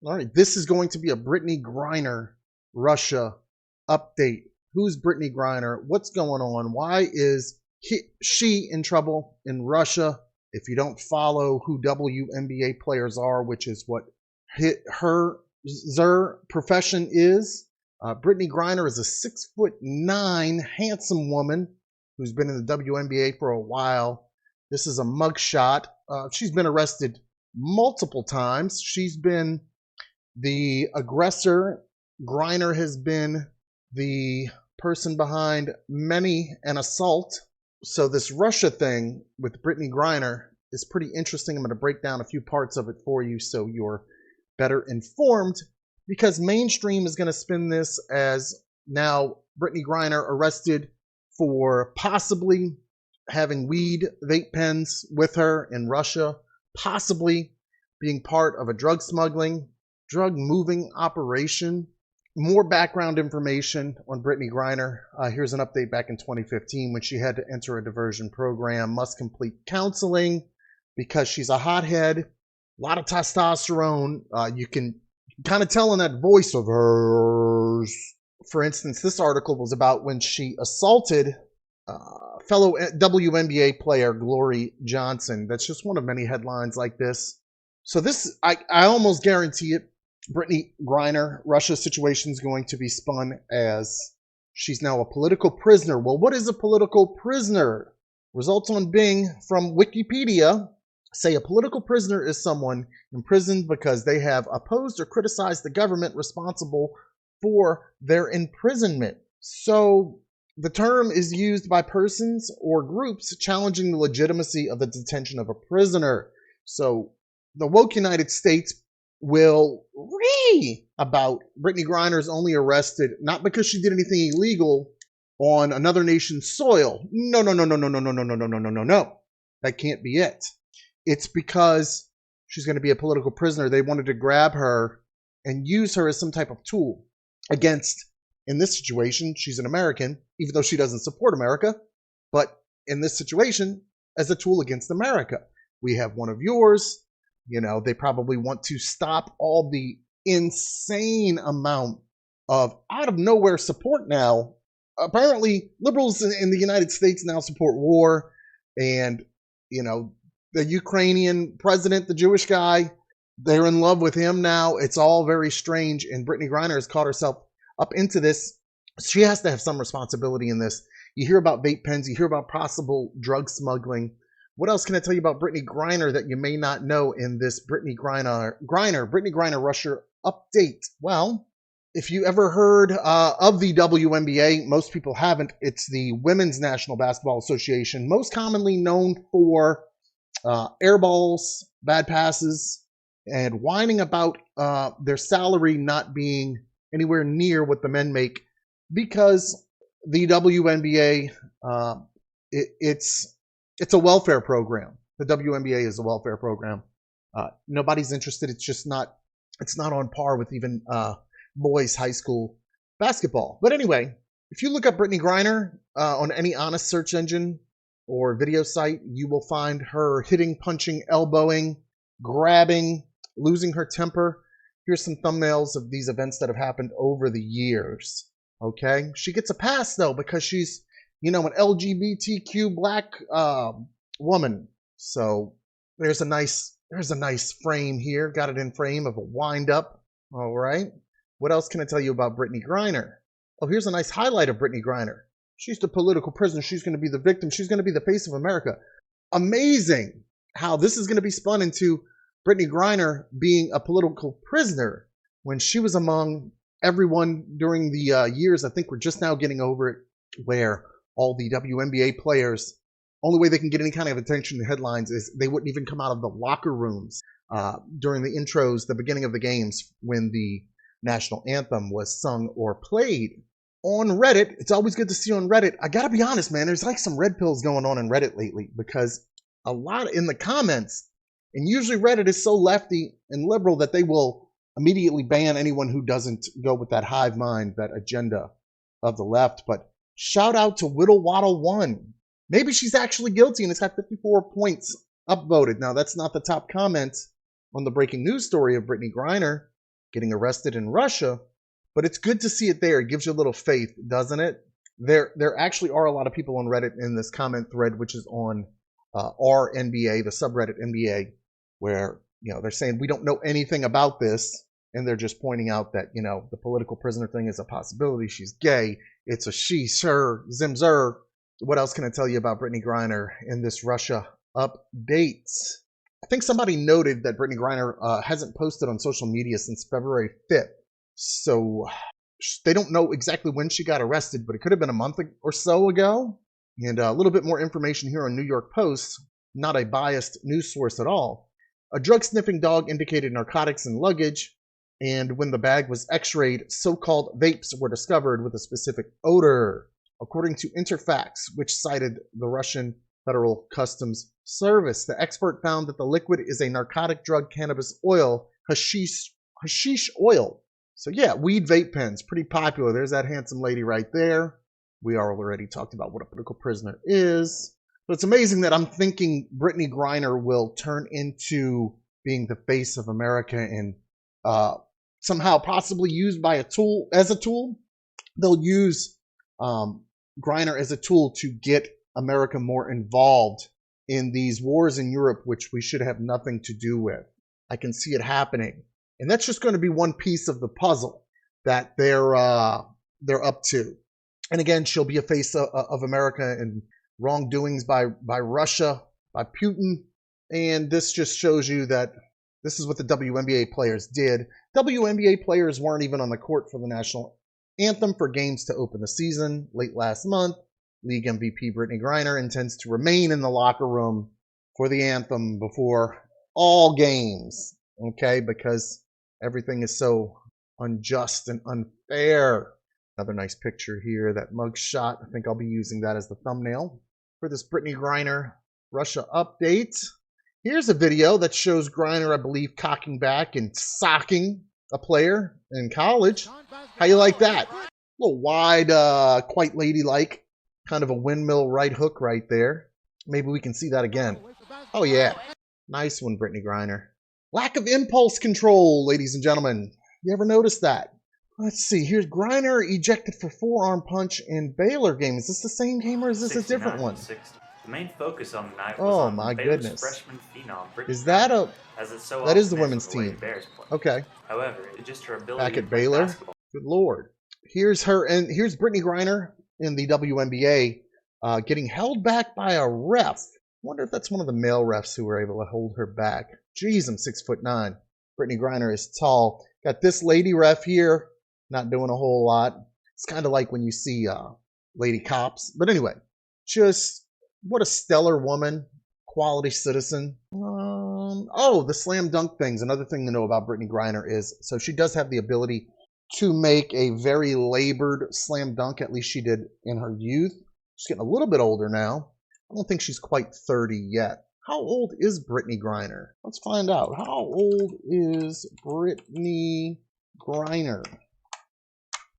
All right, this is going to be a Brittney Griner Russia update. Who's Brittney Griner? What's going on? Why is she in trouble in Russia? If you don't follow who WNBA players are, which is what her profession is, Brittney Griner is a 6'9" handsome woman who's been in the WNBA for a while. This is a mugshot. She's been arrested multiple times. She's been the aggressor. Griner has been the person behind many an assault. So this Russia thing with Brittney Griner is pretty interesting. I'm going to break down a few parts of it for you so you're better informed, because mainstream is going to spin this as now Brittney Griner arrested for possibly having weed vape pens with her in Russia, possibly being part of a drug moving operation. More background information on Brittney Griner. Here's an update back in 2015 when she had to enter a diversion program, must complete counseling because she's a hothead, a lot of testosterone. You can kind of tell in that voice of hers. For instance, this article was about when she assaulted fellow WNBA player Glory Johnson. That's just one of many headlines like this. So this, I almost guarantee it, Brittney Griner Russia situation is going to be spun as she's now a political prisoner. Well, what is a political prisoner? Results on Bing from Wikipedia say a political prisoner is someone imprisoned because they have opposed or criticized the government responsible for their imprisonment. So the term is used by persons or groups challenging the legitimacy of the detention of a prisoner. So the woke United States will about Brittney Griner's only arrested not because she did anything illegal on another nation's soil. No. That can't be it. It's because she's going to be a political prisoner. They wanted to grab her and use her as some type of tool against, in this situation, she's an American, even though she doesn't support America, but in this situation, as a tool against America. We have one of yours. You know, they probably want to stop all the insane amount of out of nowhere support now. Apparently, liberals in the United States now support war. And, you know, the Ukrainian president, the Jewish guy, they're in love with him now. It's all very strange. And Brittney Griner has caught herself up into this. She has to have some responsibility in this. You hear about vape pens. You hear about possible drug smuggling. What else can I tell you about Brittney Griner that you may not know in this Brittney Griner Russia update? Well, if you ever heard of the WNBA, most people haven't. It's the Women's National Basketball Association, most commonly known for air balls, bad passes, and whining about their salary not being anywhere near what the men make, because the WNBA, it's a welfare program. The WNBA is a welfare program. Nobody's interested. It's not on par with even boys high school basketball. But anyway, if you look up Brittney Griner on any honest search engine or video site, you will find her hitting, punching, elbowing, grabbing, losing her temper. Here's some thumbnails of these events that have happened over the years. Okay? She gets a pass, though, because she's, you know, an LGBTQ black woman. So there's a nice frame here. Got it in frame of a wind up. All right. What else can I tell you about Brittney Griner? Oh, here's a nice highlight of Brittney Griner. She's the political prisoner. She's going to be the victim. She's going to be the face of America. Amazing how this is going to be spun into Brittney Griner being a political prisoner when she was among everyone during the years. I think we're just now getting over it, where all the WNBA players, only way they can get any kind of attention in headlines is they wouldn't even come out of the locker rooms during the intros, the beginning of the games, when the national anthem was sung or played. On Reddit, it's always good to see on Reddit. I gotta be honest, man, there's like some red pills going on in Reddit lately, because a lot in the comments, and usually Reddit is so lefty and liberal that they will immediately ban anyone who doesn't go with that hive mind, that agenda of the left. But shout out to Whittle Waddle 1. Maybe she's actually guilty, and it's got 54 points upvoted. Now, that's not the top comment on the breaking news story of Brittney Griner. getting arrested in Russia, but it's good to see it there. It gives you a little faith, doesn't it? There actually are a lot of people on Reddit in this comment thread, which is on our NBA, the subreddit NBA, where they're saying we don't know anything about this, and they're just pointing out that the political prisoner thing is a possibility. She's gay. It's a she, sir, zimzer. What else can I tell you about Brittney Griner in this Russia update? I think somebody noted that Brittney Griner hasn't posted on social media since February 5th. So they don't know exactly when she got arrested, but it could have been a month or so ago. And a little bit more information here on New York Post, not a biased news source at all. A drug-sniffing dog indicated narcotics in luggage, and when the bag was x-rayed, so-called vapes were discovered with a specific odor. According to Interfax, which cited the Russian Federal Customs Service, the expert found that the liquid is a narcotic drug cannabis oil, hashish oil. So yeah, weed vape pens, pretty popular. There's that handsome lady right there. We already talked about what a political prisoner is. But it's amazing that I'm thinking Brittney Griner will turn into being the face of America and somehow possibly used by as a tool. They'll use Griner as a tool to get America more involved in these wars in Europe, which we should have nothing to do with. I can see it happening. And that's just going to be one piece of the puzzle that they're up to. And again, she'll be a face of America and wrongdoings by Russia, by Putin. And this just shows you that this is what the WNBA players did. WNBA players weren't even on the court for the national anthem for games to open the season late last month. League MVP Brittney Griner intends to remain in the locker room for the anthem before all games, okay? Because everything is so unjust and unfair. Another nice picture here, that mug shot. I think I'll be using that as the thumbnail for this Brittney Griner Russia update. Here's a video that shows Griner, I believe, cocking back and socking a player in college. How you like that? A little wide, quite ladylike, kind of a windmill right hook right there. Maybe we can see that again. Oh yeah, nice one, Brittney Griner. Lack of impulse control, ladies and gentlemen. You ever notice that? Let's see. Here's Griner ejected for forearm punch in Baylor game. Is this the same game or is this a different one? 60. The main focus on the night was on my Baylor's goodness. Freshman phenom, Brittney Is that Griner, a... as it so That is the often women's with way team. Bears play. Okay. However, it's just her ability Back to at play Baylor. basketball. Good Lord. Here's her, and here's Brittney Griner in the WNBA getting held back by a ref. Wonder if that's one of the male refs who were able to hold her back. Jeez, I'm 6'9". Brittney Griner is tall. Got this lady ref here, not doing a whole lot. It's kind of like when you see lady cops. But anyway, just what a stellar woman, quality citizen. Oh, the slam dunk things. Another thing to know about Brittney Griner is, so she does have the ability to make a very labored slam dunk. At least she did in her youth. She's getting a little bit older now. I don't think she's quite 30 yet. How old is Brittney Griner? Let's find out. How old is Brittney Griner?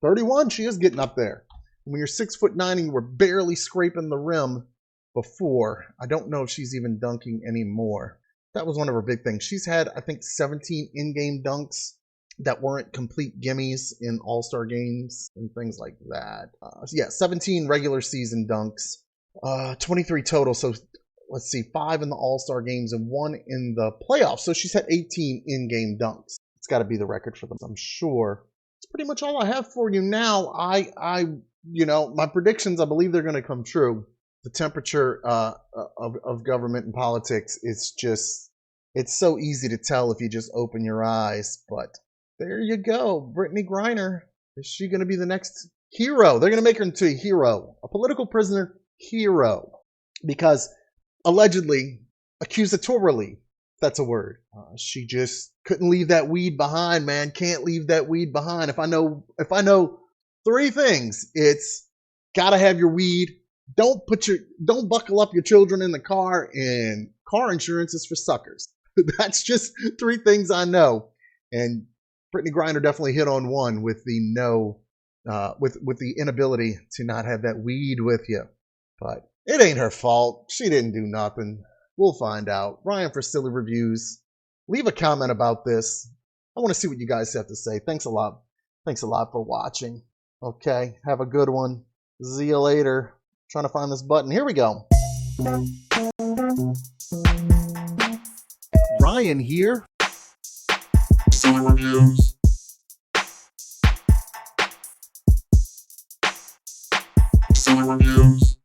31. She is getting up there. When you're 6'9" and you were barely scraping the rim before, I don't know if she's even dunking anymore. That was one of her big things. She's had, I think, 17 in-game dunks that weren't complete gimmies in All-Star games and things like that. Yeah, 17 regular season dunks, 23 total. So let's see, 5 in the All-Star games and 1 in the playoffs. So she's had 18 in-game dunks. It's got to be the record for them, I'm sure. It's pretty much all I have for you now. My predictions, I believe they're going to come true. The temperature of government and politics is just, it's so easy to tell if you just open your eyes. But there you go. Brittney Griner. Is she going to be the next hero? They're going to make her into a hero, a political prisoner hero, because allegedly, accusatorily, that's a word. She just couldn't leave that weed behind, man. Can't leave that weed behind. If I know 3 things, it's gotta have your weed. Don't buckle up your children in the car, and car insurance is for suckers. That's just 3 things I know. And Brittney Griner definitely hit on one with the with the inability to not have that weed with you. But it ain't her fault. She didn't do nothing. We'll find out. Ryan for Silly Reviews. Leave a comment about this. I want to see what you guys have to say. Thanks a lot. Thanks a lot for watching. Okay, have a good one. See you later. Trying to find this button. Here we go. Ryan here. Selling reviews. Selling reviews.